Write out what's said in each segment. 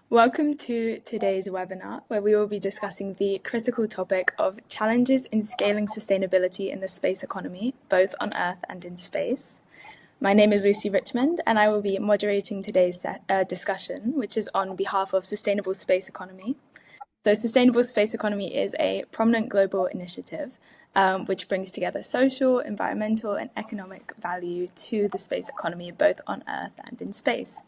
Welcome to today's webinar, where we will be discussing the critical topic of challenges in scaling sustainability in the space economy, both on Earth and in space. My name is Lucy Richmond, and I will be moderating today's discussion, which is on behalf of Sustainable Space Economy. So Sustainable Space Economy is a prominent global initiative which brings together social, environmental, and economic value to the space economy, both on Earth and in space.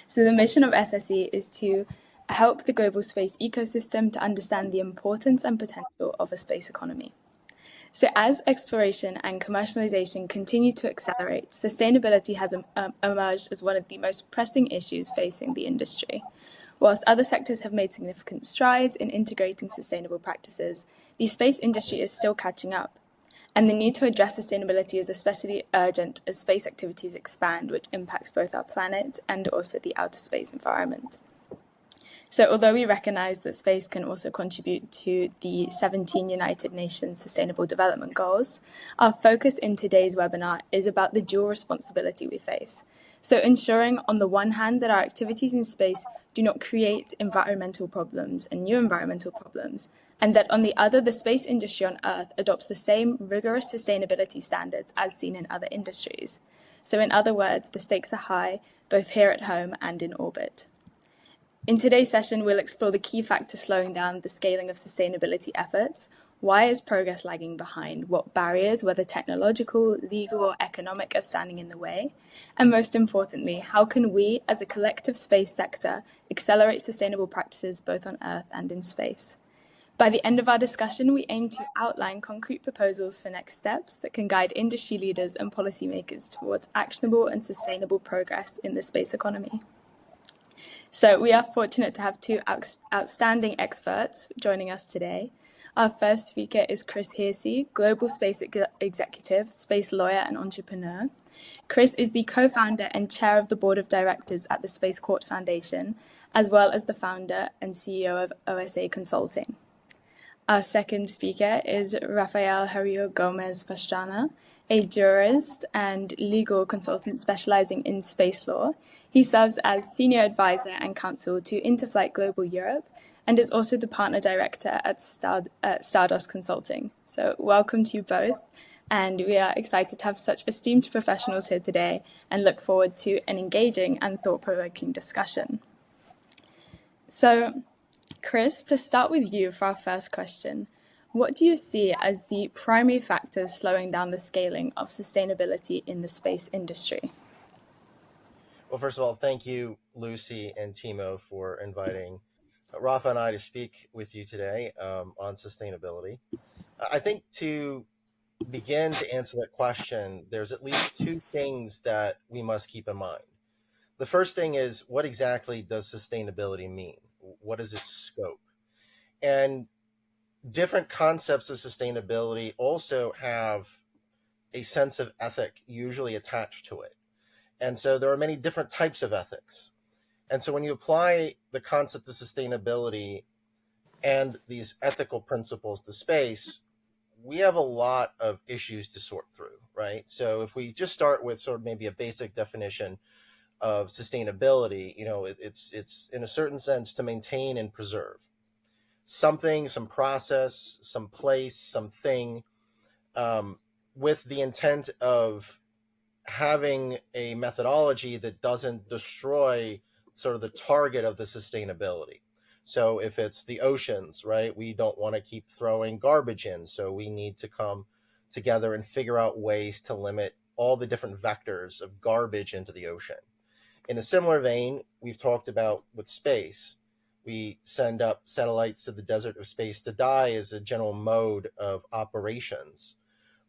So the mission of SSE is to help the global space ecosystem to understand the importance and potential of a space economy. So as exploration and commercialization continue to accelerate, sustainability has emerged as one of the most pressing issues facing the industry. Whilst other sectors have made significant strides in integrating sustainable practices, the space industry is still catching up. And the need to address sustainability is especially urgent as space activities expand, which impacts both our planet and also the outer space environment. So although we recognise that space can also contribute to the 17 United Nations Sustainable Development Goals, our focus in today's webinar is about the dual responsibility we face. So ensuring, on the one hand, that our activities in space do not create environmental problems and new environmental problems, and that on the other, the space industry on Earth adopts the same rigorous sustainability standards as seen in other industries. So in other words, the stakes are high, both here at home and in orbit. In today's session, we'll explore the key factors slowing down the scaling of sustainability efforts. Why is progress lagging behind? What barriers, whether technological, legal, or economic, are standing in the way? And most importantly, how can we, as a collective space sector, accelerate sustainable practices both on Earth and in space? By the end of our discussion, we aim to outline concrete proposals for next steps that can guide industry leaders and policymakers towards actionable and sustainable progress in the space economy. So we are fortunate to have two outstanding experts joining us today. Our first speaker is Chris Hearsey, Global Space Executive, space lawyer and entrepreneur. Chris is the co-founder and chair of the board of directors at the Space Court Foundation, as well as the founder and CEO of OSA Consulting. Our second speaker is Rafael Harillo Gómez-Pastrana, a jurist and legal consultant specializing in space law. He serves as senior advisor and counsel to Interflight Global Europe and is also the partner director at Stardust Consulting. So welcome to you both. And we are excited to have such esteemed professionals here today and look forward to an engaging and thought-provoking discussion. So, Chris, to start with you for our first question, what do you see as the primary factors slowing down the scaling of sustainability in the space industry? Well, first of all, thank you, Lucy and Timo, for inviting Rafa and I to speak with you today on sustainability. I think to begin to answer that question, there's at least two things that we must keep in mind. The first thing is, what exactly does sustainability mean? What is its scope? And different concepts of sustainability also have a sense of ethic usually attached to it. And so there are many different types of ethics. And so when you apply the concept of sustainability and these ethical principles to space, we have a lot of issues to sort through, right? So if we just start with sort of maybe a basic definition of sustainability, it's in a certain sense to maintain and preserve something, some process, some place, something, with the intent of having a methodology that doesn't destroy sort of the target of the sustainability. So if it's the oceans, right, we don't want to keep throwing garbage in. So we need to come together and figure out ways to limit all the different vectors of garbage into the ocean. In a similar vein, we've talked about with space. We send up satellites to the desert of space to die as a general mode of operations.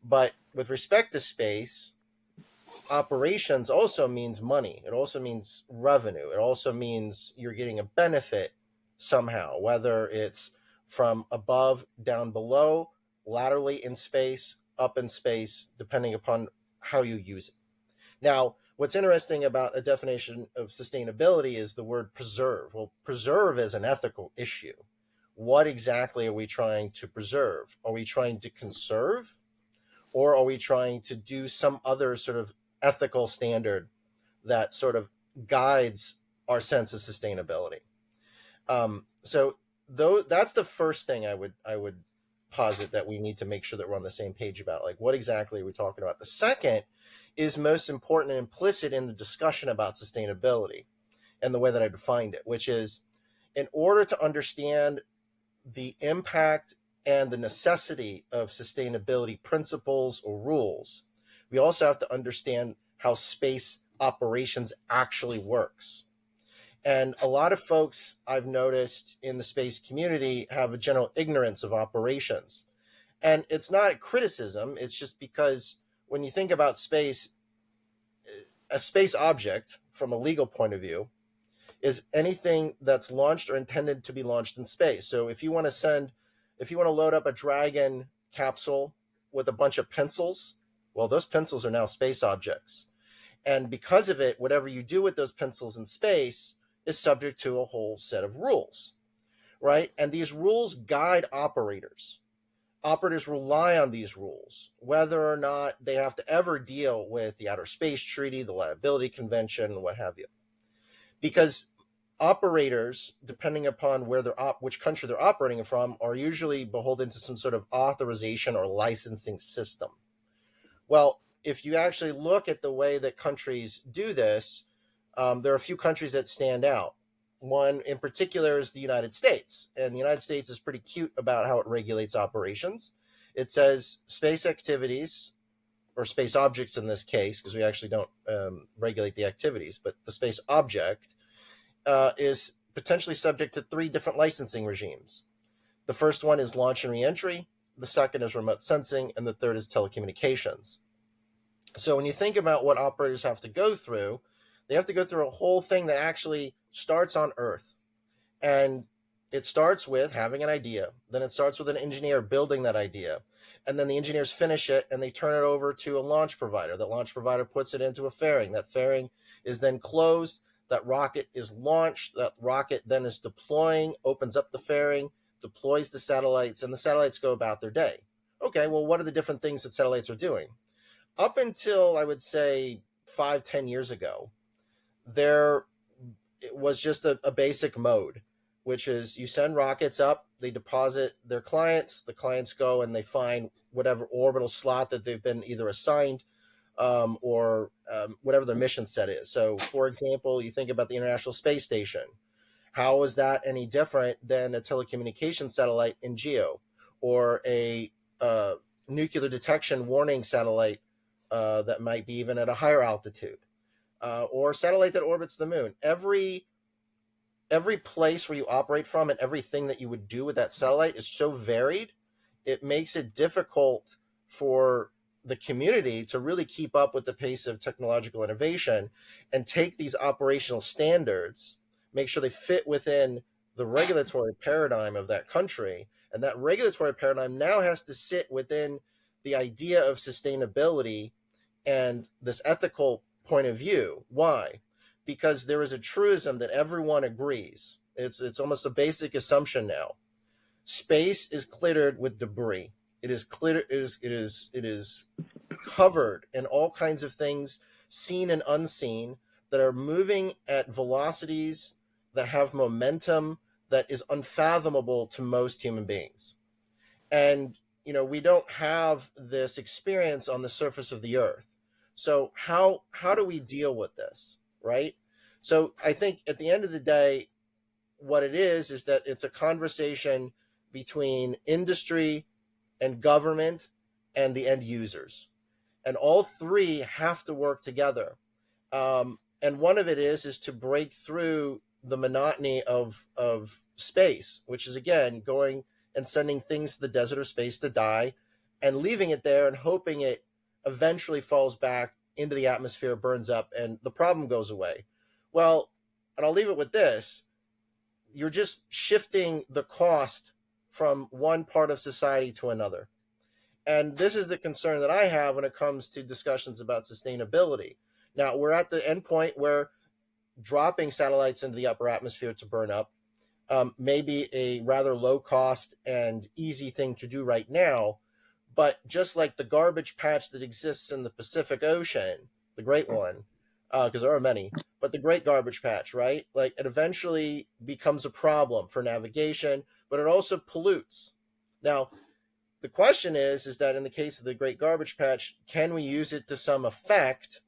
But with respect to space, operations also means money. It also means revenue. It also means you're getting a benefit somehow, whether it's from above, down below, laterally in space, up in space, depending upon how you use it. Now, what's interesting about a definition of sustainability is the word preserve. Well, preserve is an ethical issue. What exactly are we trying to preserve? Are we trying to conserve? Or are we trying to do some other sort of ethical standard that sort of guides our sense of sustainability? So though that's the first thing I would posit that we need to make sure that we're on the same page about, like what exactly are we talking about. The second is most important and implicit in the discussion about sustainability and the way that I defined it, which is in order to understand the impact and the necessity of sustainability principles or rules, we also have to understand how space operations actually works. And a lot of folks I've noticed in the space community have a general ignorance of operations. And it's not a criticism, it's just because when you think about space, a space object from a legal point of view is anything that's launched or intended to be launched in space. So if you want to load up a Dragon capsule with a bunch of pencils, well, those pencils are now space objects. And because of it, whatever you do with those pencils in space is subject to a whole set of rules, right? And these rules guide operators. Operators rely on these rules, whether or not they have to ever deal with the Outer Space Treaty, the Liability Convention, what have you. Because operators, depending upon which country they're operating from, are usually beholden to some sort of authorization or licensing system. Well, if you actually look at the way that countries do this, there are a few countries that stand out. One in particular is the United States, and the United States is pretty cute about how it regulates operations. It says space activities, or space objects in this case, because we actually don't regulate the activities, but the space object is potentially subject to 3 different licensing regimes. The first one is launch and reentry, the second is remote sensing, and the third is telecommunications. So when you think about what operators have to go through, they have to go through a whole thing that actually starts on Earth. And it starts with having an idea. Then it starts with an engineer building that idea. And then the engineers finish it and they turn it over to a launch provider. That launch provider puts it into a fairing. That fairing is then closed. That rocket is launched. That rocket then is deploying, opens up the fairing, deploys the satellites, and the satellites go about their day. Okay, well, what are the different things that satellites are doing? Up until, I would say, 5-10 years ago, there it was just a basic mode, which is you send rockets up, they deposit their clients, the clients go and they find whatever orbital slot that they've been either assigned or whatever their mission set is. So, for example, you think about the International Space Station. How is that any different than a telecommunication satellite in GEO or a nuclear detection warning satellite that might be even at a higher altitude, or a satellite that orbits the moon? Every place where you operate from and everything that you would do with that satellite is so varied, it makes it difficult for the community to really keep up with the pace of technological innovation and take these operational standards, make sure they fit within the regulatory paradigm of that country. And that regulatory paradigm now has to sit within the idea of sustainability and this ethical point of view. Why? Because there is a truism that everyone agrees. It's almost a basic assumption now. Space is cluttered with debris. It is cluttered. It is covered in all kinds of things, seen and unseen, that are moving at velocities that have momentum that is unfathomable to most human beings. And we don't have this experience on the surface of the earth. So how do we deal with this, right? So I think at the end of the day, what it is that it's a conversation between industry and government and the end users, and all three have to work together. And one of it is to break through the monotony of space, which is again going and sending things to the desert or space to die and leaving it there and hoping it eventually falls back into the atmosphere, burns up, and the problem goes away. Well, and I'll leave it with this: you're just shifting the cost from one part of society to another. And this is the concern that I have when it comes to discussions about sustainability. Now, we're at the end point where dropping satellites into the upper atmosphere to burn up may be a rather low cost and easy thing to do right now. But just like the garbage patch that exists in the Pacific Ocean, the Great One, because there are many, but the Great Garbage Patch, right? Like it eventually becomes a problem for navigation, but it also pollutes. Now, the question is that in the case of the Great Garbage Patch, can we use it to some effect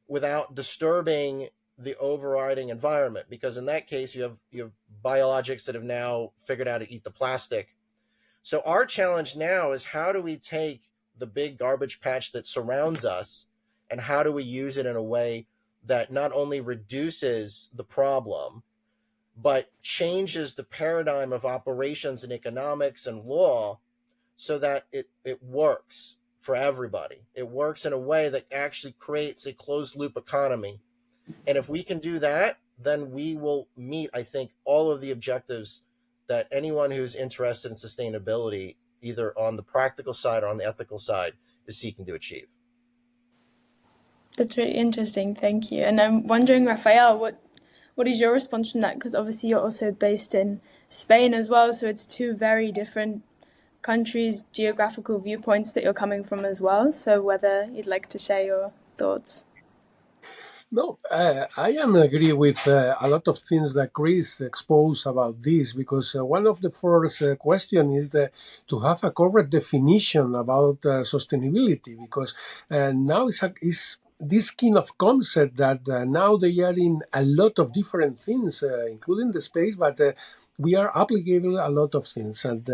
without disturbing the overriding environment? Because in that case, you have biologics that have now figured out how to eat the plastic. So our challenge now is how do we take the big garbage patch that surrounds us and how do we use it in a way that not only reduces the problem but changes the paradigm of operations and economics and law so that it works for everybody. It works in a way that actually creates a closed loop economy. And if we can do that, then we will meet, I think, all of the objectives that anyone who's interested in sustainability, either on the practical side or on the ethical side, is seeking to achieve. That's really interesting. Thank you. And I'm wondering, Rafael, what is your response to that? Because obviously you're also based in Spain as well, so it's two very different countries, geographical viewpoints that you're coming from as well. So whether you'd like to share your thoughts. No, I am agree with a lot of things that Chris exposed about this because one of the first question is to have a correct definition about sustainability because now is this kind of concept that now they are in a lot of different things, including the space, but we are applicable a lot of things. And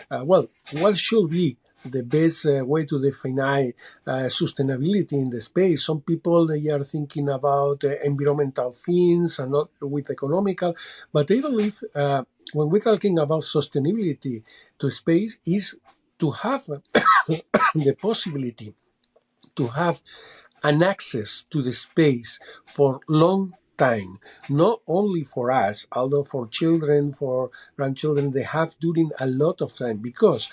well, what should be the best way to define sustainability in the space? Some people they are thinking about environmental things and not with economical, but I believe when we're talking about sustainability to space is to have the possibility to have an access to the space for long time, not only for us, although for children, for grandchildren, they have during a lot of time because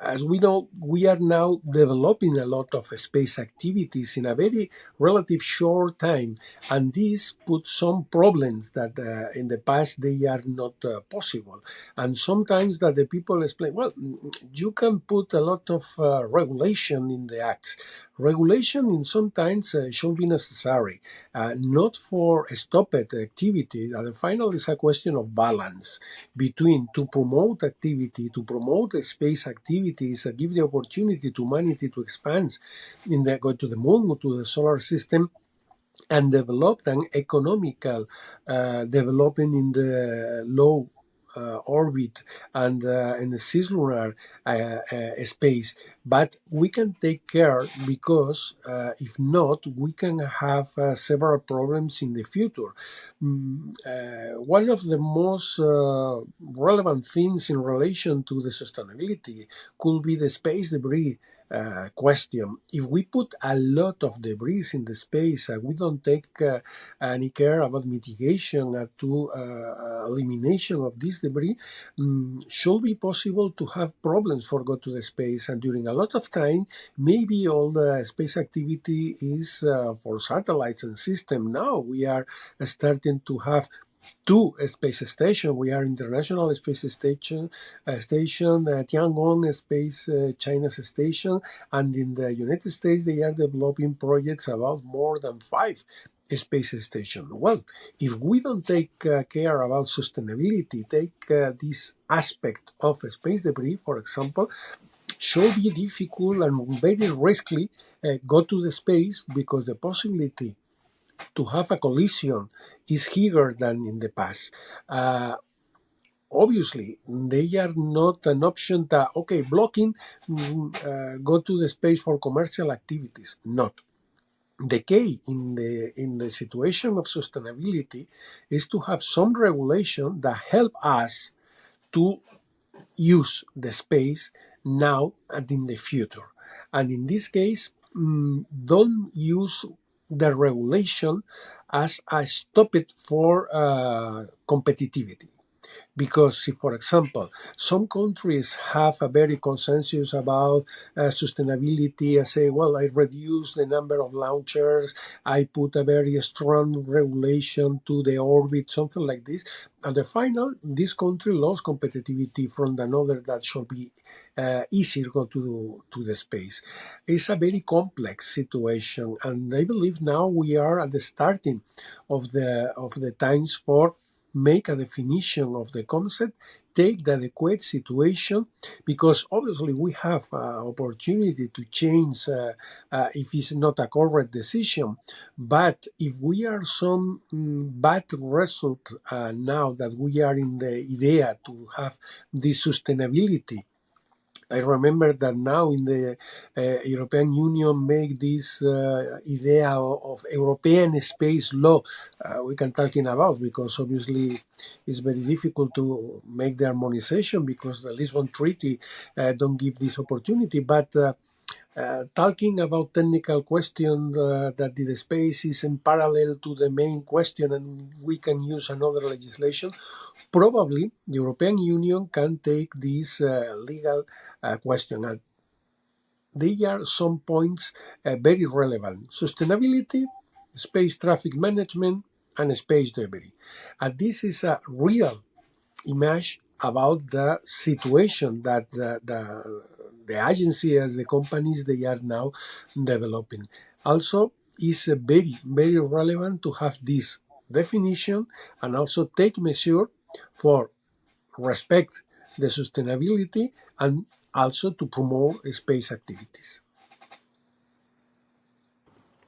as we know, we are now developing a lot of space activities in a very relative short time, and this puts some problems that in the past they are not possible. And sometimes that the people explain, well, you can put a lot of regulation in the acts. Regulation in sometimes should be necessary, not for stopped activity. The final is a question of balance between to promote activity, to promote space activities, give the opportunity to humanity to expand go to the moon, to the solar system, and develop an economical development in the low orbit and in the cislunar space. But we can take care because if not, we can have several problems in the future. One of the most relevant things in relation to the sustainability could be the space debris question. If we put a lot of debris in the space and we don't take any care about mitigation to elimination of this debris, should be possible to have problems for go to the space. And during a lot of time, maybe all the space activity is for satellites and system. Now we are starting to have two space stations. We are International Space Station, Tiangong Space China's station, and in the United States they are developing projects about more than 5 space stations. Well, if we don't take care about sustainability, take this aspect of space debris, for example, should be difficult and very risky go to the space because the possibility to have a collision is bigger than in the past. Obviously, they are not an option that, okay, blocking, go to the space for commercial activities. Not. The key in the situation of sustainability is to have some regulation that help us to use the space now and in the future. And in this case, don't use the regulation as a stop it for competitivity. Because if, for example, some countries have a very consensus about sustainability, I say, well, I reduce the number of launchers, I put a very strong regulation to the orbit, something like this. At the final, this country lost competitivity from another that should be easier go to the space. It's a very complex situation, and I believe now we are at the starting of the times for make a definition of the concept, take the adequate situation, because obviously we have opportunity to change if it's not a correct decision. But if we are some bad result now that we are in the idea to have this sustainability, I remember that now in the European Union make this idea of European space law we can talking about, because obviously it's very difficult to make the harmonization because the Lisbon Treaty don't give this opportunity. But talking about technical questions that the space is in parallel to the main question and we can use another legislation, probably the European Union can take this legal question. And there are some points very relevant. Sustainability, space traffic management, and space debris. And this is a real image about the situation that the agency as the companies they are now developing. Also, is very, very relevant to have this definition and also take measure for respect the sustainability and also to promote space activities.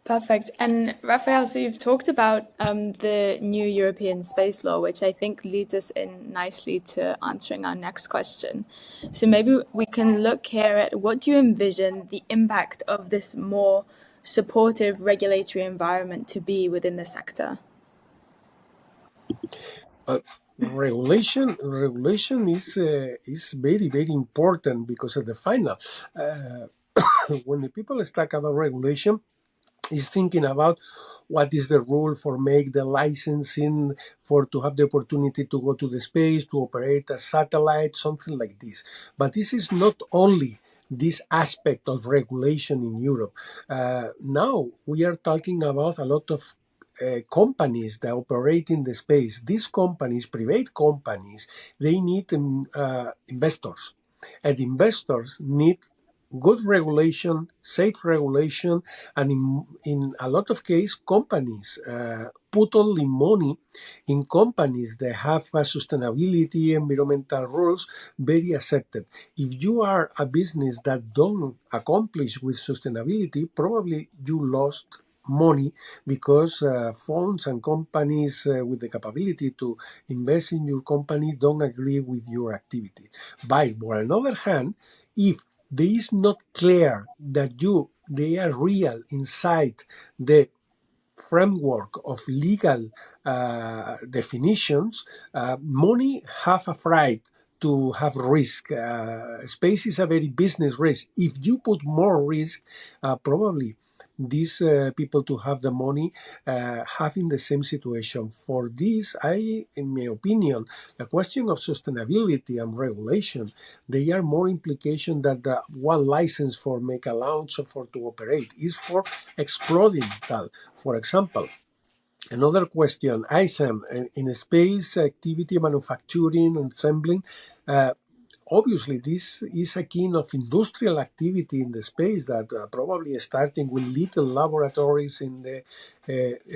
Perfect. And Rafael, so you've talked about the new European space law, which I think leads us in nicely to answering our next question. So maybe we can look here at what do you envision the impact of this more supportive regulatory environment to be within the sector? Regulation is very, very important, because at the final, when the people talk about regulation, is thinking about what is the rule for make the licensing for to have the opportunity to go to the space, to operate a satellite, something like this. But this is not only this aspect of regulation in Europe. Now we are talking about a lot of companies that operate in the space. These companies, private companies, they need investors, and investors need good regulation, safe regulation, and in a lot of cases, companies put only money in companies that have sustainability, environmental rules very accepted. If you are a business that don't accomplish with sustainability, probably you lost money because funds and companies with the capability to invest in your company don't agree with your activity. But on the other hand, if there is not clear that they are real inside the framework of legal definitions, money have a right to have risk. Space is a very business risk. If you put more risk, probably these people to have the money having the same situation. For this, in my opinion, the question of sustainability and regulation, they are more implication that the one license for make a launch or for to operate is for exploring that. For example, another question, ISAM, in space activity, manufacturing, and assembling, obviously, this is a kind of industrial activity in the space that probably starting with little laboratories in the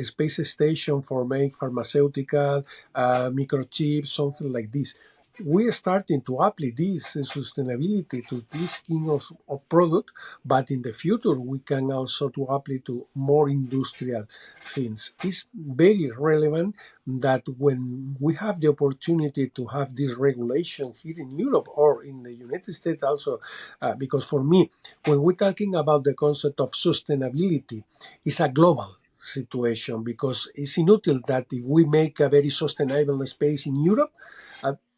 space station for make pharmaceutical, microchips, something like this. We are starting to apply this sustainability to this kind of product, but in the future we can also to apply to more industrial things. It's very relevant that when we have the opportunity to have this regulation here in Europe or in the United States also, because for me, when we're talking about the concept of sustainability, it's a global situation, because it's inutile that if we make a very sustainable space in Europe,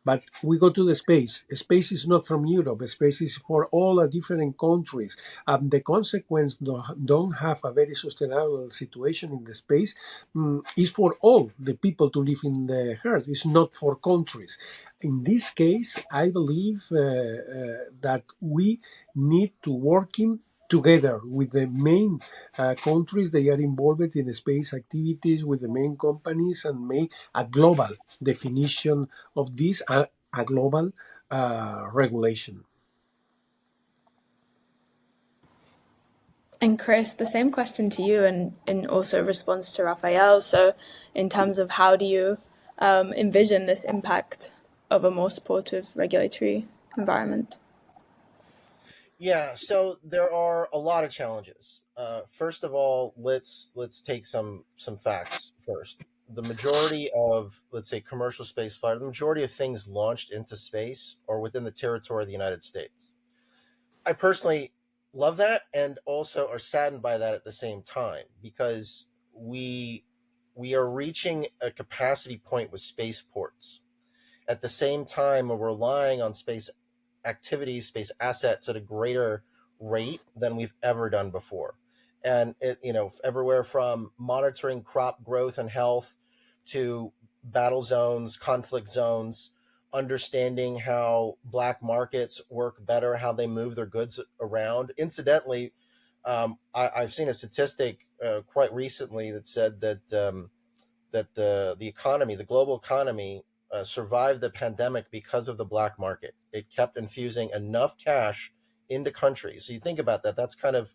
But we go to the space. Space is not from Europe. Space is for all the different countries. And the consequence don't have a very sustainable situation in the space is for all the people to live in the Earth. It's not for countries. In this case, I believe that we need to work together with the main countries they are involved in space activities, with the main companies, and make a global definition of this, a global regulation. And Chris, the same question to you, and in also response to Rafael. So, in terms of how do you envision this impact of a more supportive regulatory environment? Yeah, so there are a lot of challenges. First of all, let's take some facts first. The majority of, let's say, commercial space flight, the majority of things launched into space are within the territory of the United States. I personally love that, and also are saddened by that at the same time, because we are reaching a capacity point with spaceports. At the same time, we're relying on space activities, space assets at a greater rate than we've ever done before. And everywhere from monitoring crop growth and health to battle zones, conflict zones, understanding how black markets work better, how they move their goods around. Incidentally, I've seen a statistic quite recently that said that the economy, the global economy, survived the pandemic because of the black market. It kept infusing enough cash into countries. So you think about that. It's kind of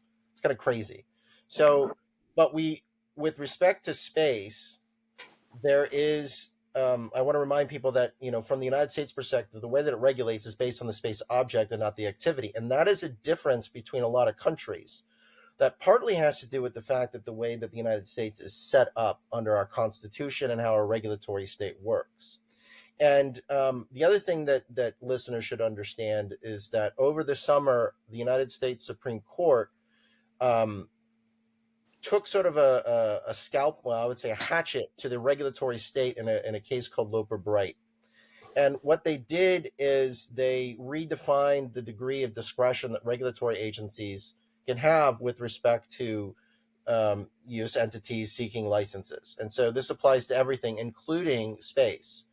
crazy. So, but with respect to space, there is. I want to remind people that from the United States perspective, the way that it regulates is based on the space object and not the activity, and that is a difference between a lot of countries. That partly has to do with the fact that the way that the United States is set up under our Constitution and how our regulatory state works. And the other thing that listeners should understand is that over the summer, the United States Supreme Court um, took sort of a scalp, well, I would say a hatchet to the regulatory state in a case called Loper Bright. And what they did is they redefined the degree of discretion that regulatory agencies can have with respect to U.S. entities seeking licenses. And so this applies to everything, including space,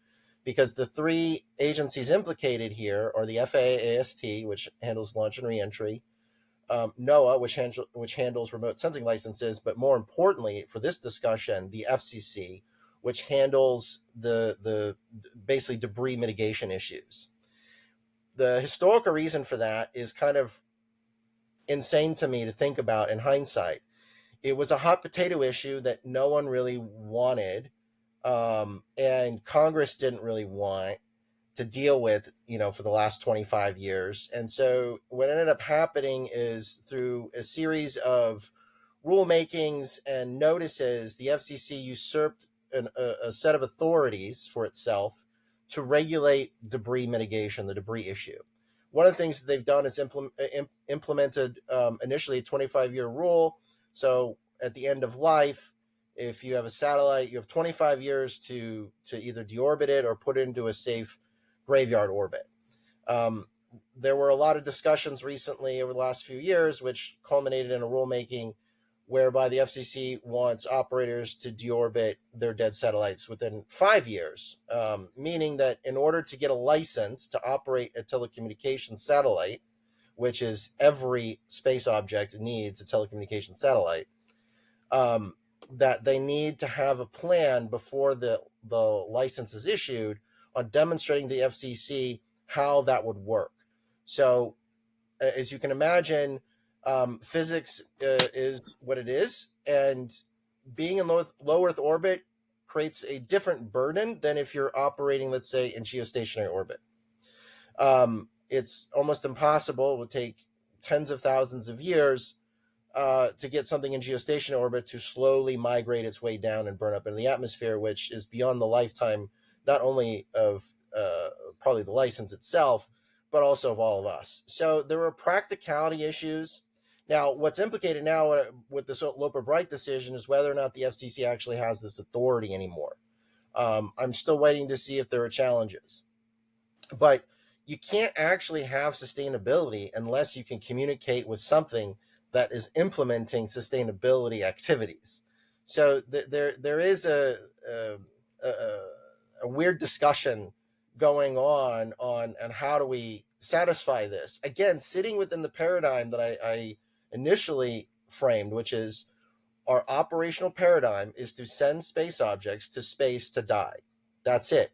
because the three agencies implicated here are the FAA-AST, which handles launch and reentry, NOAA, which handles remote sensing licenses, but more importantly for this discussion, the FCC, which handles the basically debris mitigation issues. The historical reason for that is kind of insane to me to think about in hindsight. It was a hot potato issue that no one really wanted, and Congress didn't really want to deal with, for the last 25 years. And so what ended up happening is through a series of rulemakings and notices, the FCC usurped a set of authorities for itself to regulate debris mitigation, the debris issue. One of the things that they've done is implemented initially a 25-year rule. So at the end of life, if you have a satellite, you have 25 years to either deorbit it or put it into a safe graveyard orbit. There were a lot of discussions recently over the last few years, which culminated in a rulemaking whereby the FCC wants operators to deorbit their dead satellites within 5 years, meaning that in order to get a license to operate a telecommunications satellite, which is every space object needs a telecommunications satellite, that they need to have a plan before the license is issued on demonstrating to the FCC how that would work. So, as you can imagine, physics is what it is, and being in low Earth orbit creates a different burden than if you're operating, let's say, in geostationary orbit. It's almost impossible. It would take tens of thousands of years to get something in geostationary orbit to slowly migrate its way down and burn up in the atmosphere, which is beyond the lifetime not only of probably the license itself, but also of all of us. So there are practicality issues. Now, what's implicated now with this Loper Bright decision is whether or not the FCC actually has this authority anymore. I'm still waiting to see if there are challenges. But you can't actually have sustainability unless you can communicate with something that is implementing sustainability activities. So there is a, a weird discussion going on how do we satisfy this, again sitting within the paradigm that I initially framed, which is our operational paradigm is to send space objects to space to die. That's it.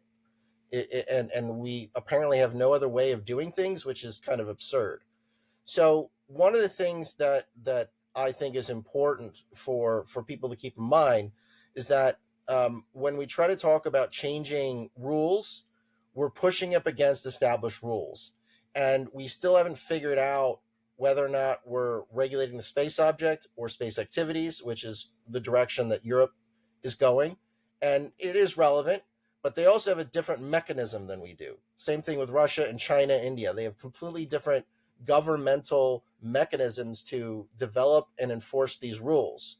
And we apparently have no other way of doing things, which is kind of absurd. So one of the things that I think is important for people to keep in mind is that when we try to talk about changing rules, we're pushing up against established rules, and we still haven't figured out whether or not we're regulating the space object or space activities, which is the direction that Europe is going. And it is relevant, but they also have a different mechanism than we do. Same thing with Russia and China, India. They have completely different governmental mechanisms to develop and enforce these rules.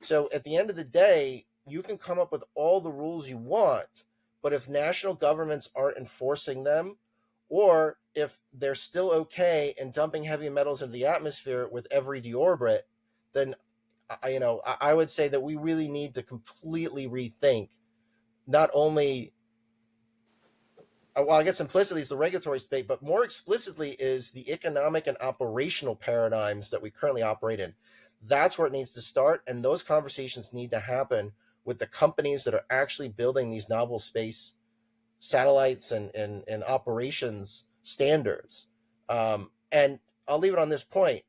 So at the end of the day, you can come up with all the rules you want, but if national governments aren't enforcing them, or if they're still okay in dumping heavy metals into the atmosphere with every deorbit, then I would say that we really need to completely rethink not only, well, I guess implicitly is the regulatory state, but more explicitly is the economic and operational paradigms that we currently operate in. That's where it needs to start, and those conversations need to happen with the companies that are actually building these novel space satellites and operations standards. And I'll leave it on this point.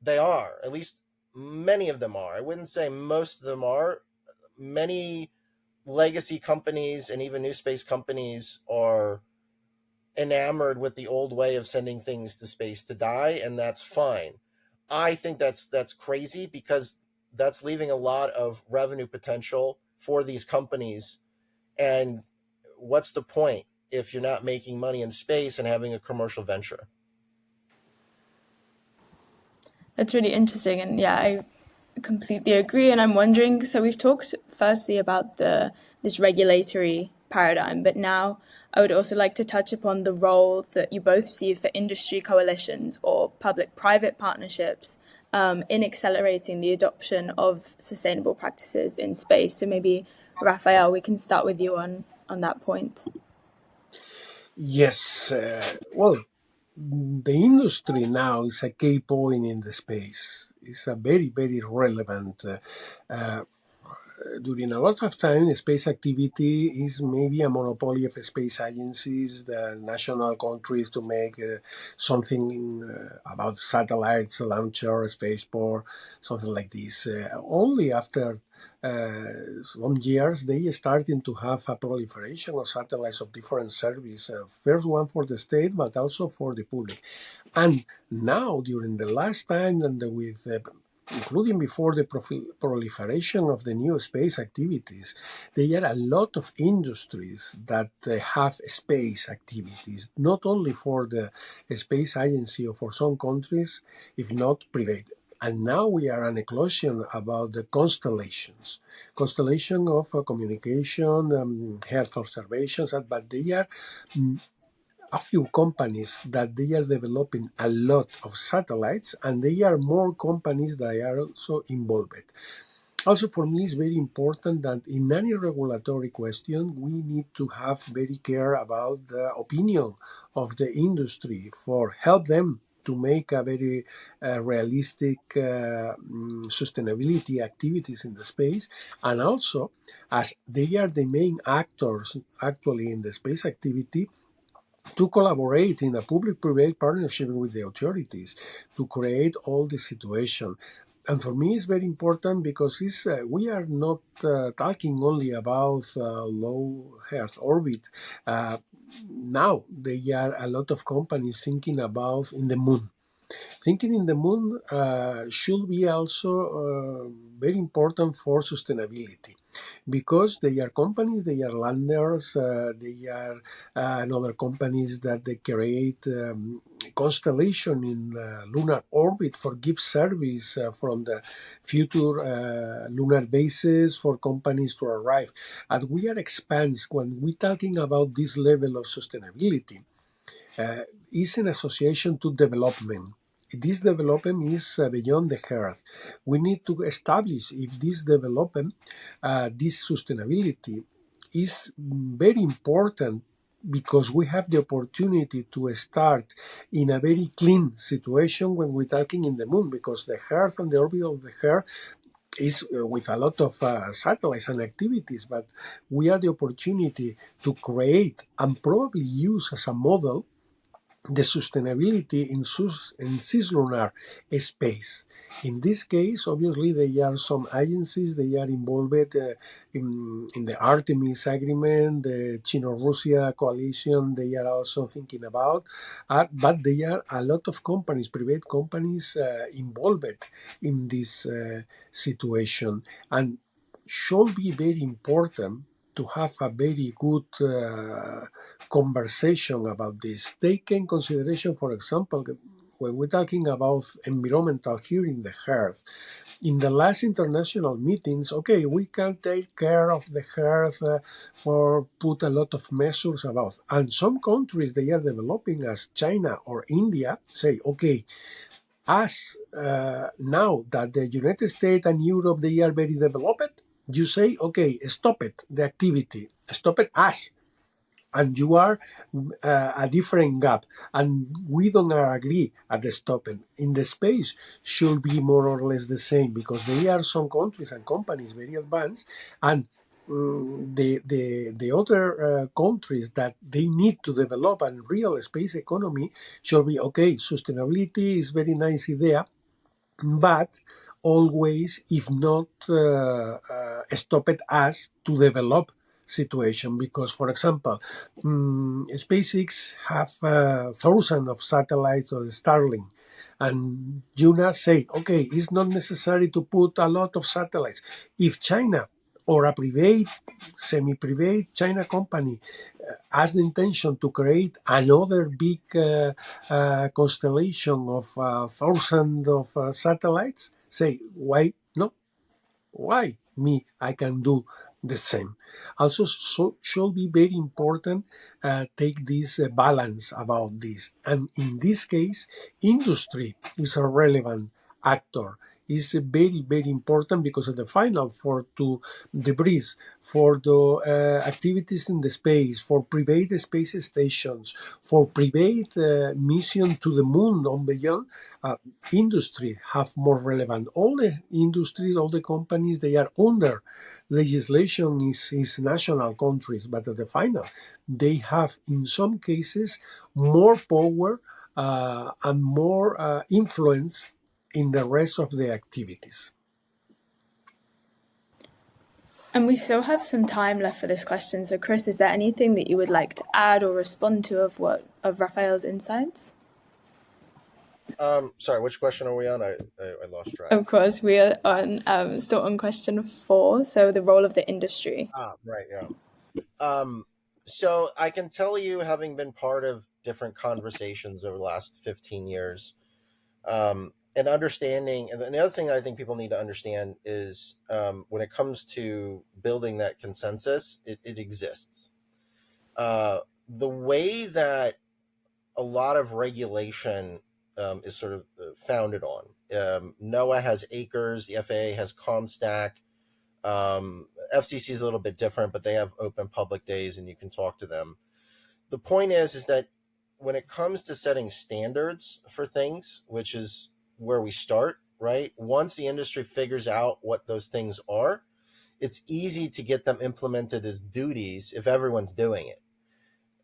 They are, at least many of them are. I wouldn't say most of them are. Many legacy companies and even new space companies are enamored with the old way of sending things to space to die, and that's fine. I think that's crazy, because that's leaving a lot of revenue potential for these companies. And what's the point if you're not making money in space and having a commercial venture? That's really interesting, and yeah, I completely agree. And I'm wondering, so we've talked firstly about this regulatory paradigm, but now I would also like to touch upon the role that you both see for industry coalitions or public-private partnerships in accelerating the adoption of sustainable practices in space. So maybe, Rafael, we can start with you on that point. Yes, well, the industry now is a key point in the space. It's a very, very relevant. Uh, During a lot of time, space activity is maybe a monopoly of space agencies, the national countries to make something about satellites, launcher, spaceport, something like this. Only after some years, they starting to have a proliferation of satellites of different service. First one for the state, but also for the public. And now, during the last time, and with including before the proliferation of the new space activities, there are a lot of industries that have space activities, not only for the space agency or for some countries, if not private. And now we are an eclosion about the constellation of communication, Earth observations, but they are a few companies that they are developing a lot of satellites, and there are more companies that are also involved. Also, for me, it's very important that in any regulatory question, we need to have very care about the opinion of the industry for help them to make a very realistic sustainability activities in the space. And also, as they are the main actors actually in the space activity, to collaborate in a public-private partnership with the authorities to create all the situation. And for me, it's very important because we are not talking only about low Earth orbit. Now, there are a lot of companies thinking about in the moon. Thinking in the moon should be also very important for sustainability, because they are companies, they are landers, they are another companies that they create constellation in lunar orbit for give service from the future lunar bases for companies to arrive. And we are expands when we're talking about this level of sustainability. is in association to development. This development is beyond the earth. We need to establish if this development, this sustainability, is very important because we have the opportunity to start in a very clean situation when we're talking in the moon, because the earth and the orbit of the earth is with a lot of satellites and activities, but we have the opportunity to create and probably use as a model the sustainability in cislunar space. In this case, obviously, there are some agencies, they are involved in the Artemis agreement, the Chino-Russia coalition, they are also thinking about, but there are a lot of companies, private companies involved in this situation, and should be very important to have a very good conversation about this. Take in consideration, for example, when we're talking about environmental here in the earth, in the last international meetings, okay, we can take care of the earth for put a lot of measures about. And some countries they are developing, as China or India, say, okay, as now that the United States and Europe they are very developed, you say, okay, stop it, the activity, stop it as, and you are a different gap, and we don't agree at the stopping. In the space should be more or less the same, because there are some countries and companies very advanced, and the other countries that they need to develop a real space economy should be okay. Sustainability is very nice idea, but always, if not stop it us to develop situation, because for example SpaceX have thousands of satellites or Starlink, and Yuna say, okay, it's not necessary to put a lot of satellites. If China or a private, semi-private China company has the intention to create another big constellation of thousands of satellites, say, why no? Why me? I can do the same. Also, so should be very important take this balance about this. And in this case, industry is a relevant actor. Is very, very important, because of the final for to debris, for the activities in the space, for private space stations, for private mission to the moon and beyond. Industry have more relevant. All the industries, all the companies, they are under legislation is national countries, but at the final, they have in some cases more power and more influence in the rest of the activities. And we still have some time left for this question. So, Chris, is there anything that you would like to add or respond to of Rafael's insights? Sorry, which question are we on? I lost track. Of course, we are on still on question 4. So, the role of the industry. Right, yeah. So I can tell you, having been part of different conversations over the last 15 years, and understanding, and the other thing that I think people need to understand is when it comes to building that consensus, it exists. The way that a lot of regulation is sort of founded on. NOAA has ACRES, the FAA has ComStack. FCC is a little bit different, but they have open public days and you can talk to them. The point is that when it comes to setting standards for things, which is where we start, right? Once the industry figures out what those things are, it's easy to get them implemented as duties if everyone's doing it.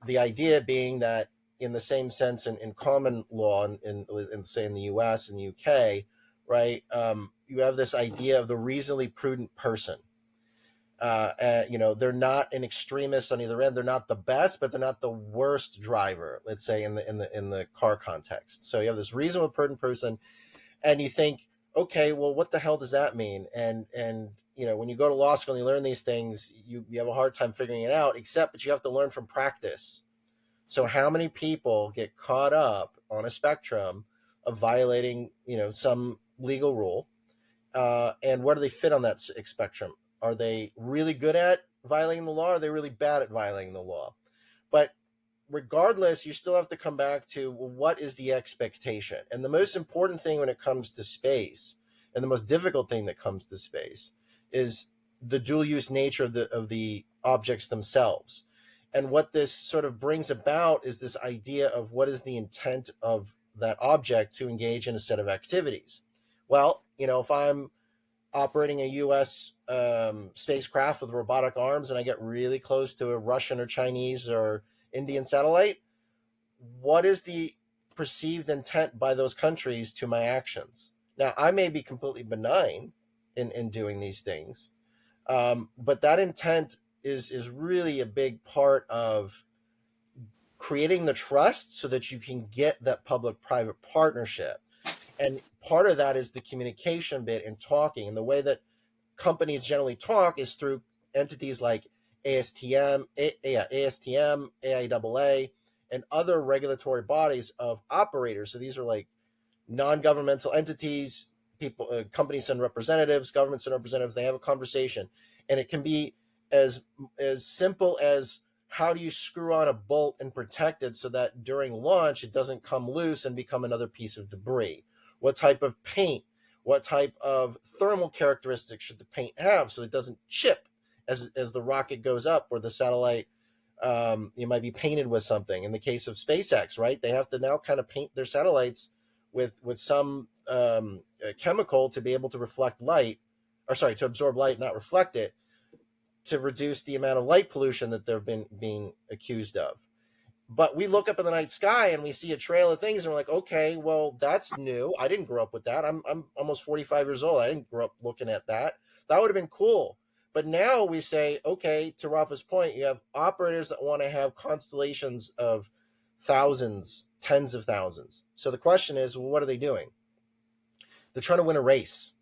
The idea being that in the same sense in common law, in say in the US and the UK, right, you have this idea of the reasonably prudent person. They're not an extremist on either end. They're not the best, but they're not the worst driver, let's say in the car context. So you have this reasonable prudent person, and you think, okay, well, what the hell does that mean? And when you go to law school and you learn these things, you have a hard time figuring it out, but you have to learn from practice. So how many people get caught up on a spectrum of violating, some legal rule? And where do they fit on that spectrum? Are they really good at violating the law? Or are they really bad at violating the law? But regardless, you still have to come back to, well, what is the expectation? And the most important thing when it comes to space, and the most difficult thing that comes to space, is the dual use nature of the objects themselves. And what this sort of brings about is this idea of what is the intent of that object to engage in a set of activities. Well, if I'm operating a U.S. Spacecraft with robotic arms and I get really close to a Russian or Chinese or Indian satellite, what is the perceived intent by those countries to my actions? Now, I may be completely benign in doing these things, but that intent is really a big part of creating the trust so that you can get that public-private partnership. And part of that is the communication bit and talking. And the way that companies generally talk is through entities like ASTM, AIAA, and other regulatory bodies of operators. So these are like non-governmental entities, people, companies send representatives, governments send representatives. They have a conversation, and it can be as simple as, how do you screw on a bolt and protect it so that during launch it doesn't come loose and become another piece of debris? What type of paint, what type of thermal characteristics should the paint have so it doesn't chip as the rocket goes up, or the satellite you might be painted with something. In the case of SpaceX, right, they have to now kind of paint their satellites with some chemical to be able to reflect light, or sorry, to absorb light, not reflect it, to reduce the amount of light pollution that they've been being accused of. But we look up in the night sky and we see a trail of things, and we're like, okay, well, that's new. I didn't grow up with that. I'm almost 45 years old. I didn't grow up looking at that. That would have been cool. But now we say, okay, to Rafa's point, you have operators that want to have constellations of thousands, tens of thousands. So the question is, well, what are they doing? They're trying to win a race.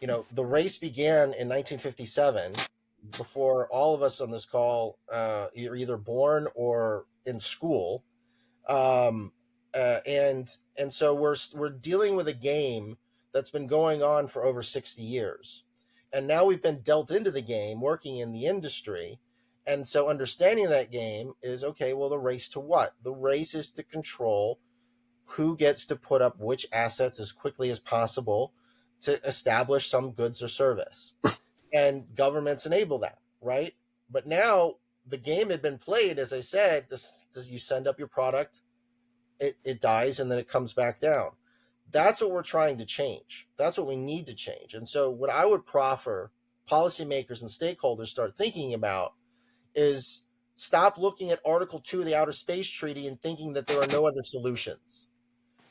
The race began in 1957, before all of us on this call are either born or in school. And so we're dealing with a game that's been going on for over 60 years. And now we've been dealt into the game working in the industry. And so understanding that game is, okay, well, the race to what? The race is to control who gets to put up which assets as quickly as possible to establish some goods or service. And governments enable that, right? But now the game had been played, as I said, you send up your product, it dies, and then it comes back down. That's what we're trying to change. That's what we need to change. And so what I would proffer policymakers and stakeholders start thinking about is stop looking at Article 2 of the Outer Space Treaty and thinking that there are no other solutions,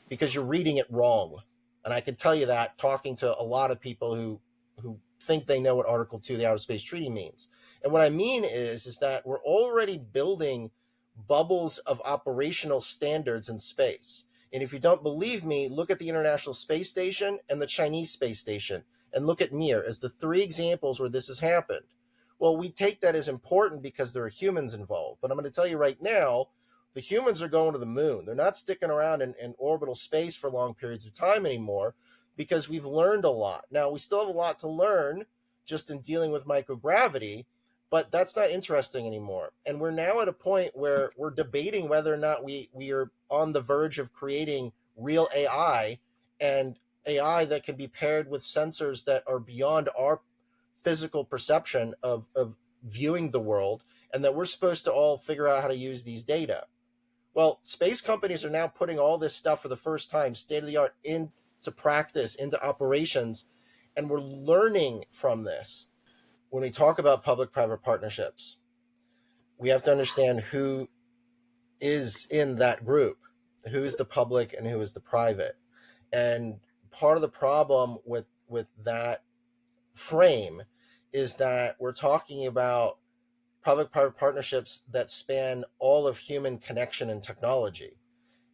because you're reading it wrong. And I can tell you that, talking to a lot of people who think they know what Article 2 of the Outer Space Treaty means. And what I mean is that we're already building bubbles of operational standards in space. And if you don't believe me, look at the International Space Station and the Chinese Space Station, and look at Mir as the three examples where this has happened. Well, we take that as important because there are humans involved. But I'm going to tell you right now, the humans are going to the moon. They're not sticking around in orbital space for long periods of time anymore, because we've learned a lot. Now, we still have a lot to learn just in dealing with microgravity, but that's not interesting anymore. And we're now at a point where we're debating whether or not we are on the verge of creating real AI, and AI that can be paired with sensors that are beyond our physical perception of viewing the world, and that we're supposed to all figure out how to use these data. Well, space companies are now putting all this stuff for the first time, state of the art, into practice, into operations, and we're learning from this. When we talk about public-private partnerships, we have to understand who is in that group, who is the public and who is the private. And part of the problem with that frame is that we're talking about public-private partnerships that span all of human connection and technology.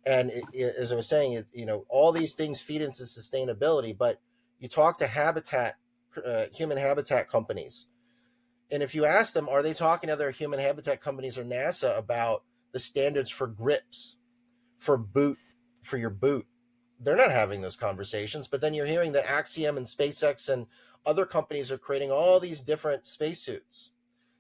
And as I was saying, all these things feed into sustainability, but you talk to human habitat companies, and if you ask them, are they talking to other human habitat companies or NASA about the standards for grips, for your boot? They're not having those conversations. But then you're hearing that Axiom and SpaceX and other companies are creating all these different spacesuits.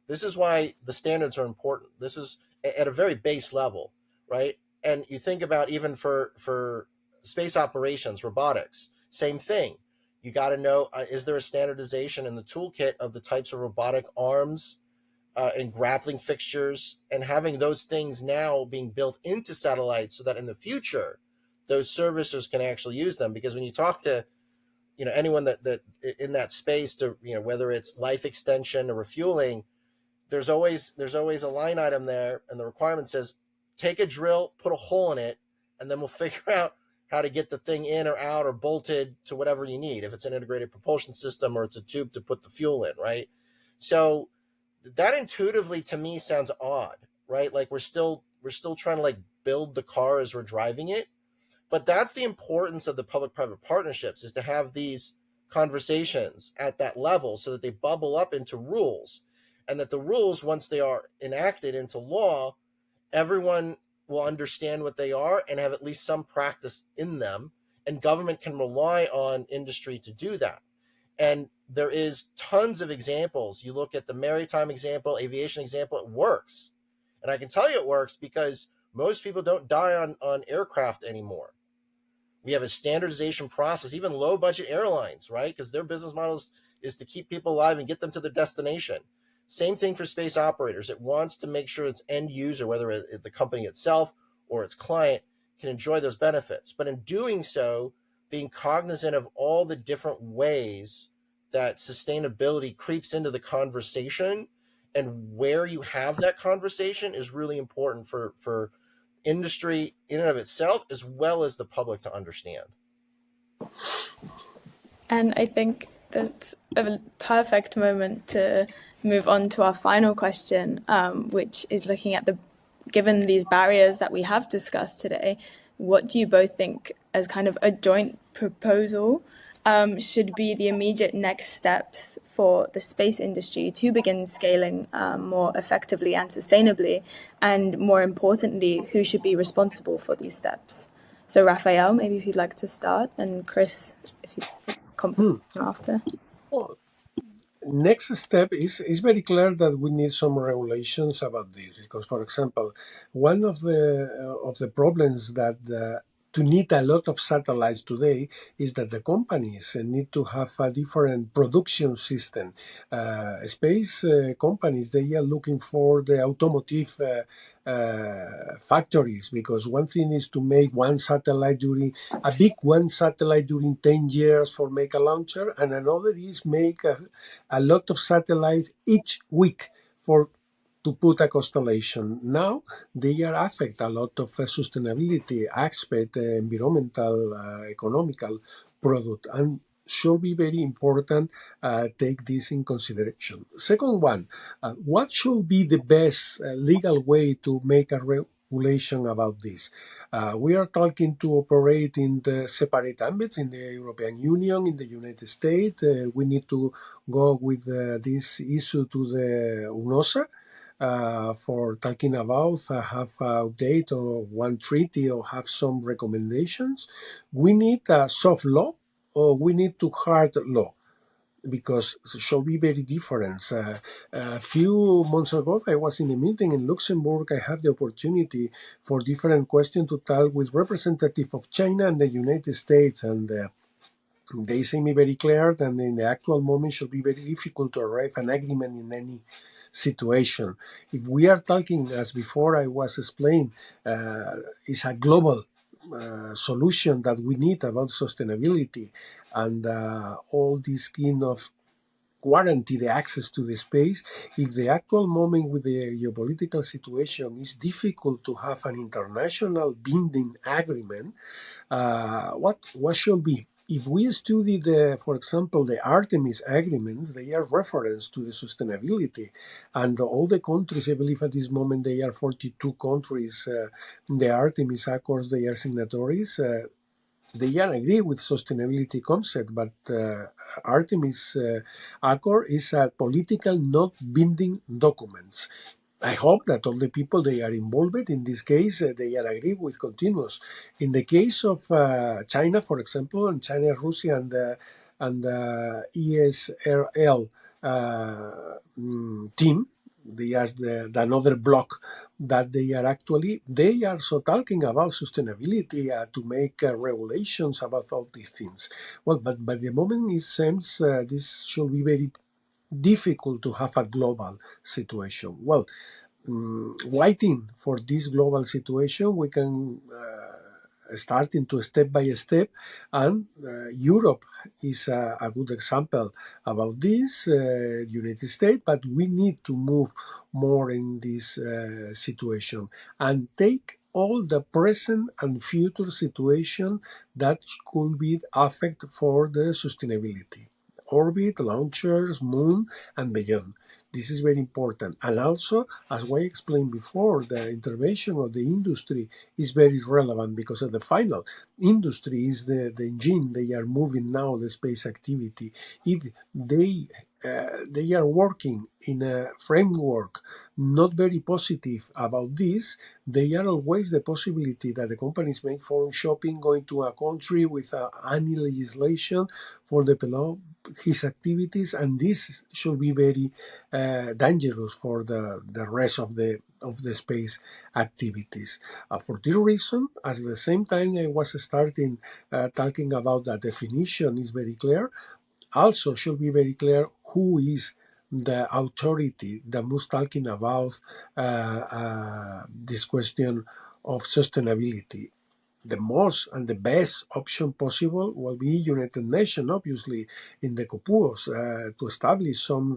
This is why the standards are important. This is at a very base level, right? And you think about even for space operations, robotics, same thing. You got to know, is there a standardization in the toolkit of the types of robotic arms and grappling fixtures, and having those things now being built into satellites so that in the future those servicers can actually use them. Because when you talk to anyone that in that space, to whether it's life extension or refueling, there's always a line item there, and the requirement says take a drill, put a hole in it, and then we'll figure out how to get the thing in or out or bolted to whatever you need, if it's an integrated propulsion system or it's a tube to put the fuel in, right? So that intuitively to me sounds odd, right? Like we're still trying to like build the car as we're driving it. But that's the importance of the public-private partnerships, is to have these conversations at that level so that they bubble up into rules, and that the rules, once they are enacted into law, everyone will understand what they are and have at least some practice in them, and government can rely on industry to do that. And there is tons of examples. You look at the maritime example, aviation example, it works. And I can tell you it works because most people don't die on aircraft anymore. We have a standardization process, even low budget airlines, right? Because their business models is to keep people alive and get them to their destination. Same thing for space operators. It wants to make sure its end user, whether the company itself or its client, can enjoy those benefits. But in doing so, being cognizant of all the different ways that sustainability creeps into the conversation, and where you have that conversation is really important for industry in and of itself, as well as the public to understand. And I think that's a perfect moment to move on to our final question, which is looking at given these barriers that we have discussed today, what do you both think as kind of a joint proposal should be the immediate next steps for the space industry to begin scaling more effectively and sustainably? And more importantly, who should be responsible for these steps? So Rafael, maybe if you'd like to start, and Chris, if you comment after. Well, next step is very clear that we need some regulations about this, because, for example, one of the problems that to need a lot of satellites today is that the companies need to have a different production system. Space companies, they are looking for the automotive factories, because one thing is to make one satellite during a big one satellite during 10 years for make a launcher, and another is make a lot of satellites each week for to put a constellation. Now they are affect a lot of sustainability aspect, environmental, economical product, and should be very important. Take this in consideration. Second one, what should be the best legal way to make a regulation about this? We are talking to operate in the separate ambits in the European Union, in the United States. We need to go with this issue to the UNOSA. For talking about have a update or one treaty or have some recommendations. We need a soft law or we need to hard law, because it shall be very different. A few months ago, I was in a meeting in Luxembourg. I had the opportunity for different questions to talk with representatives of China and the United States, and they say me very clear that in the actual moment it should be very difficult to arrive an agreement in any situation. If we are talking, as before I was explaining, it's a global solution that we need about sustainability, and all this kind of guarantee the access to the space. If the actual moment with the geopolitical situation is difficult to have an international binding agreement, what should be? If we study for example, the Artemis agreements, they are reference to the sustainability, and all the countries, I believe at this moment they are 42 countries, the Artemis Accords, they are signatories. They are agree with sustainability concept, but Artemis Accord is a political not binding documents. I hope that all the people they are involved in this case, they are agree with continuous. In the case of China, for example, and China, Russia, and ESRL team, they asked another block that they are also talking about sustainability to make regulations about all these things. Well, but by the moment it seems this should be very difficult to have a global situation. Well, waiting for this global situation, we can starting to step by step, and Europe is a good example about this, United States, but we need to move more in this situation and take all the present and future situation that could be affect for the sustainability. Orbit, launchers, moon, and beyond. This is very important. And also, as I explained before, the intervention of the industry is very relevant because of the final industry is the engine. They are moving now the space activity. If they are working in a framework not very positive about this, there are always the possibility that the companies make foreign shopping, going to a country with any legislation for develop his activities, and this should be very dangerous for the rest of the space activities. For this reason, at the same time I was starting talking about that definition is very clear, also should be very clear who is the authority that was talking about this question of sustainability. The most and the best option possible will be United Nations, obviously, in the COPUOS to establish some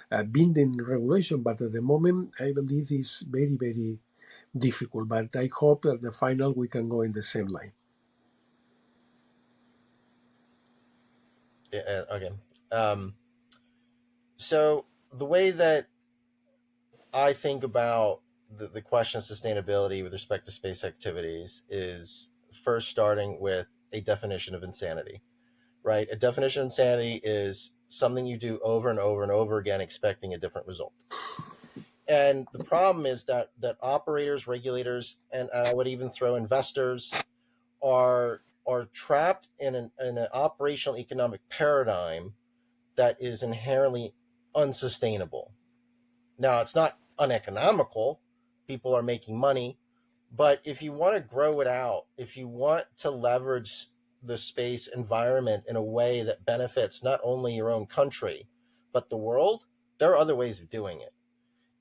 binding regulation. But at the moment, I believe it's very, very difficult. But I hope that the final we can go in the same line. Yeah, okay. So the way that I think about the question of sustainability with respect to space activities is first starting with a definition of insanity, right? A definition of insanity is something you do over and over and over again, expecting a different result. And the problem is that operators, regulators, and I would even throw investors are trapped in an operational economic paradigm that is inherently unsustainable. Now, it's not uneconomical. People are making money. But if you want to grow it out, if you want to leverage the space environment in a way that benefits not only your own country, but the world, there are other ways of doing it.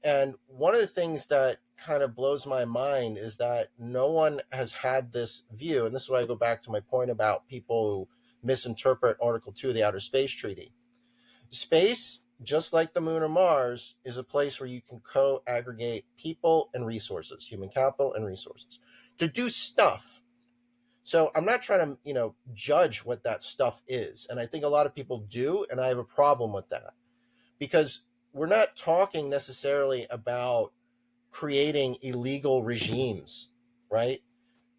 And one of the things that kind of blows my mind is that no one has had this view. And this is why I go back to my point about people who misinterpret Article 2 of the Outer Space Treaty. Space, just like the moon or Mars, is a place where you can co-aggregate people and resources, human capital and resources, to do stuff. So I'm not trying to, judge what that stuff is. And I think a lot of people do, and I have a problem with that. Because we're not talking necessarily about creating illegal regimes, right?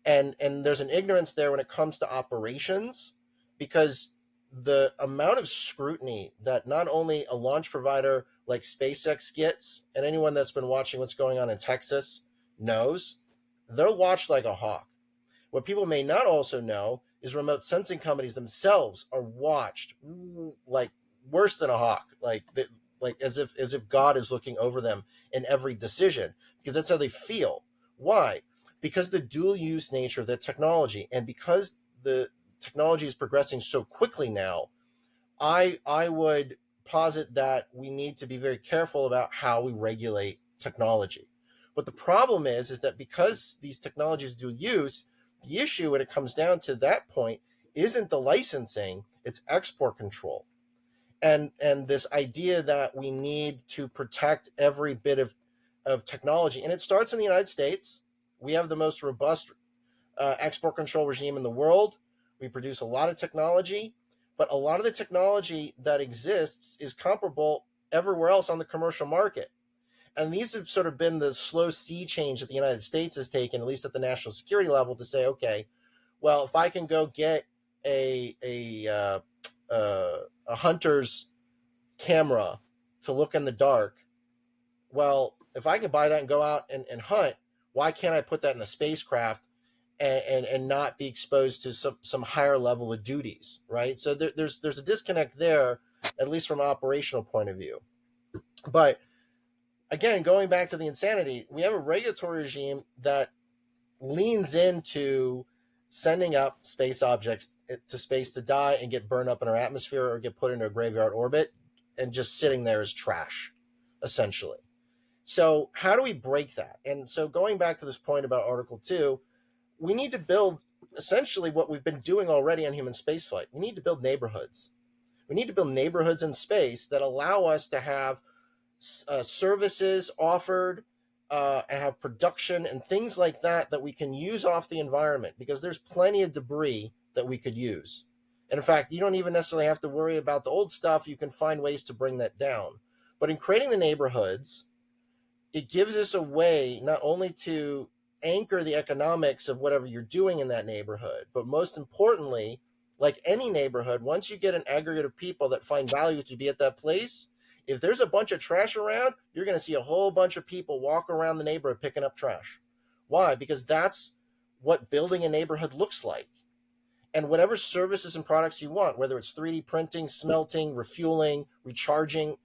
And there's an ignorance there when it comes to operations, because the amount of scrutiny that not only a launch provider like SpaceX gets, and anyone that's been watching what's going on in Texas knows, they're watched like a hawk. What people may not also know is remote sensing companies themselves are watched like worse than a hawk, like as if God is looking over them in every decision, because that's how they feel. Why? Because the dual use nature of the technology, and because the technology is progressing so quickly now, I would posit that we need to be very careful about how we regulate technology. But the problem is that because these technologies do use, the issue when it comes down to that point isn't the licensing, it's export control. And this idea that we need to protect every bit of technology. And it starts in the United States. We have the most robust export control regime in the world. We produce a lot of technology, but a lot of the technology that exists is comparable everywhere else on the commercial market. And these have sort of been the slow sea change that the United States has taken, at least at the national security level, to say, okay, well, if I can go get a hunter's camera to look in the dark, well, if I can buy that and go out and hunt, why can't I put that in a spacecraft and not be exposed to some higher level of duties, right? So there's a disconnect there, at least from an operational point of view. But again, going back to the insanity, we have a regulatory regime that leans into sending up space objects to space to die and get burned up in our atmosphere or get put into a graveyard orbit and just sitting there as trash, essentially. So how do we break that? And so going back to this point about Article 2, we need to build essentially what we've been doing already on human spaceflight. We need to build neighborhoods. We need to build neighborhoods in space that allow us to have services offered and have production and things like that that we can use off the environment, because there's plenty of debris that we could use. And in fact, you don't even necessarily have to worry about the old stuff. You can find ways to bring that down. But in creating the neighborhoods, it gives us a way not only to anchor the economics of whatever you're doing in that neighborhood, but most importantly, like any neighborhood, once you get an aggregate of people that find value to be at that place, if there's a bunch of trash around, you're going to see a whole bunch of people walk around the neighborhood picking up trash. Why? Because that's what building a neighborhood looks like. And whatever services and products you want, whether it's 3D printing, smelting, refueling, recharging,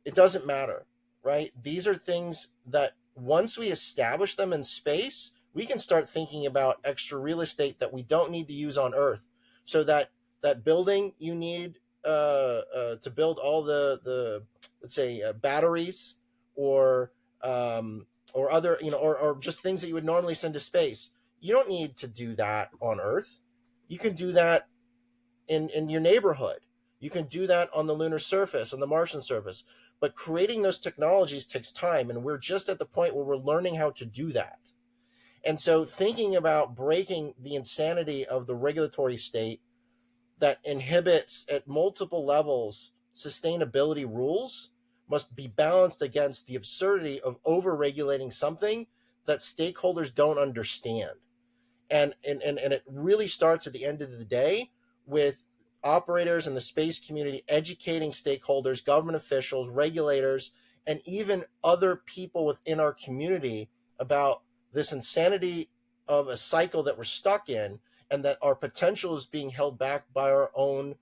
it doesn't matter, right? These are things that once we establish them in space, we can start thinking about extra real estate that we don't need to use on Earth. So that building you need to build all the let's say batteries or other, or just things that you would normally send to space. You don't need to do that on Earth. You can do that in your neighborhood. You can do that on the lunar surface, on the Martian surface. But creating those technologies takes time, and we're just at the point where we're learning how to do that. And so thinking about breaking the insanity of the regulatory state that inhibits at multiple levels sustainability rules must be balanced against the absurdity of over-regulating something that stakeholders don't understand. And it really starts at the end of the day with operators in the space community educating stakeholders, government officials, regulators, and even other people within our community about this insanity of a cycle that we're stuck in, and that our potential is being held back by our own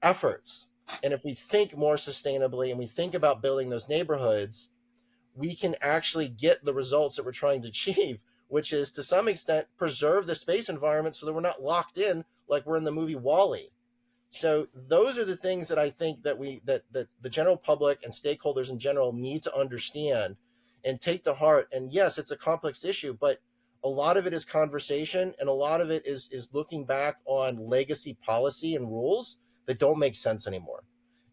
efforts. And if we think more sustainably and we think about building those neighborhoods, we can actually get the results that we're trying to achieve, which is to some extent preserve the space environment so that we're not locked in like we're in the movie WALL-E. So those are the things that I think that the general public and stakeholders in general need to understand and take to heart. And yes, it's a complex issue, but a lot of it is conversation, and a lot of it is looking back on legacy policy and rules that don't make sense anymore.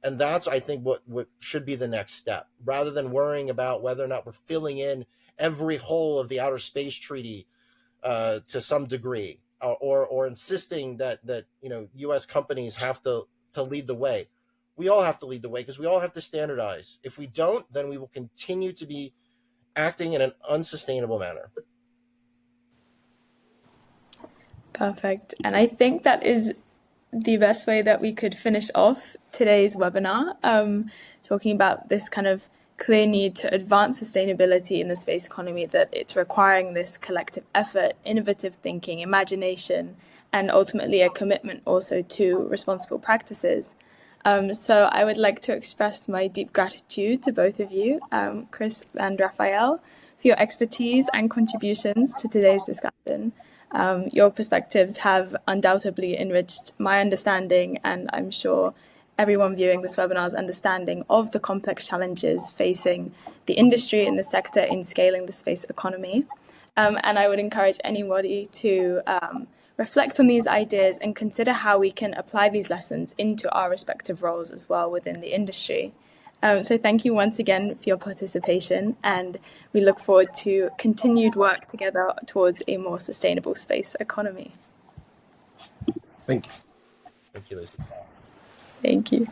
And that's, I think, what should be the next step, rather than worrying about whether or not we're filling in every hole of the Outer Space Treaty to some degree, or insisting that U.S. companies have to lead the way. We all have to lead the way because we all have to standardize. If we don't, then we will continue to be acting in an unsustainable manner. Perfect. And I think that is the best way that we could finish off today's webinar, talking about this kind of clear need to advance sustainability in the space economy, that it's requiring this collective effort, innovative thinking, imagination, and ultimately a commitment also to responsible practices. So I would like to express my deep gratitude to both of you, Chris and Rafael, for your expertise and contributions to today's discussion. Your perspectives have undoubtedly enriched my understanding, and I'm sure everyone viewing this webinar's understanding of the complex challenges facing the industry and the sector in scaling the space economy. And I would encourage anybody to reflect on these ideas and consider how we can apply these lessons into our respective roles as well within the industry. So thank you once again for your participation, and we look forward to continued work together towards a more sustainable space economy. Thank you. Thank you, Lucy. Thank you.